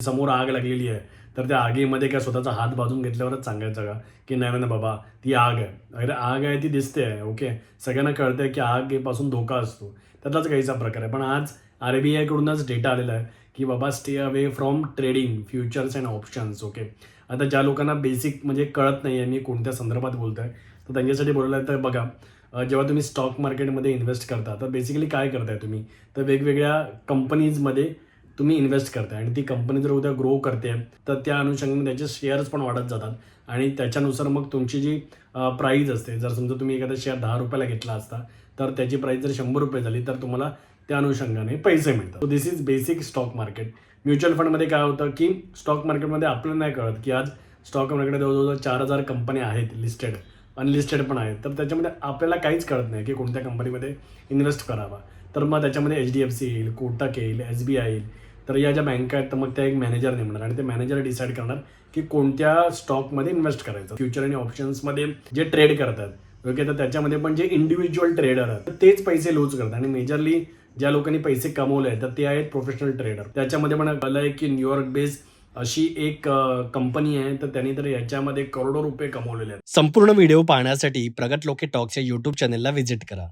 समोर आग लागलेली आहे, तर त्या आगीमध्ये काय स्वतःचा हात भाजून घेतल्यावरच सांगायचं का, की नाही, नाही, नाही बाबा, ती आग आहे. अरे आग आहे ती दिसते आहे, ओके. सगळ्यांना कळतंय की आगीपासून धोका असतो. त्यातलाच काहीसा प्रकार आहे. पण आज आर-बी-आयकडूनच डेटा आलेला आहे, की बाबा stay away from trading, futures and options, okay. आता ज्या लोकांना बेसिक म्हणजे कळत नाही आहे मी कोणत्या संदर्भात बोलतोय, तर त्यांच्यासाठी बोलायला तर बघा, जेव्हा तुम्ही स्टॉक मार्केटमध्ये इन्व्हेस्ट करता, तर बेसिकली काय करताय तुम्ही? तर वेगवेगळ्या कंपनीजमध्ये तुम्ही इन्व्हेस्ट करताय आणि ती कंपनी जर उद्या ग्रो करते, तर त्या अनुषंगाने त्याचे शेअर्स पण वाढत जातात आणि त्याच्यानुसार मग तुमची जी प्राईज असते, जर समजा तुम्ही एखादा शेअर ₹10 घेतला असता, तर त्याची प्राईस जर ₹100 झाली, तर तुम्हाला त्या अनुषंगाने पैसे मिळतात. So this is basic stock market. Mutual फंडमध्ये काय होतं, की स्टॉक मार्केटमध्ये आपल्याला नाही कळत, की आज स्टॉक मार्केटमध्ये जवळ-जवळ 4,000 कंपन्या आहेत लिस्टेड, अनलिस्टेड पण आहेत. तर त्याच्यामध्ये आपल्याला काहीच कळत नाही, की कोणत्या कंपनीमध्ये इन्व्हेस्ट करावा. तर मग त्याच्यामध्ये एच-डी-एफ-सी येईल, कोटक येईल, एस-बी-आय येईल. तर या ज्या बँका आहेत, तर मग त्या एक मॅनेजर नेमणार आणि ते मॅनेजर डिसाईड करणार, की कोणत्या स्टॉकमध्ये इन्व्हेस्ट करायचं. फ्युचर आणि ऑप्शन्समध्ये जे ट्रेड करतात, ओके, तर त्याच्यामध्ये पण जे इंडिव्हिज्युअल ट्रेडर आहेत, तर तेच पैसे लूज करतात आणि मेजरली ज्या लोकांनी पैसे कमवले आहेत, तर ते आहेत प्रोफेशनल ट्रेडर. त्याच्यामध्ये पण कळलं आहे, की न्यूयॉर्क बेस्ड अशी एक कंपनी आहे, तर त्यांनी तर याच्यामध्ये करोडो रुपये कमवलेले आहेत. संपूर्ण व्हिडिओ पाहण्यासाठी प्रगत लोके टॉक्सच्या यूट्यूब चॅनेलला व्हिजिट करा.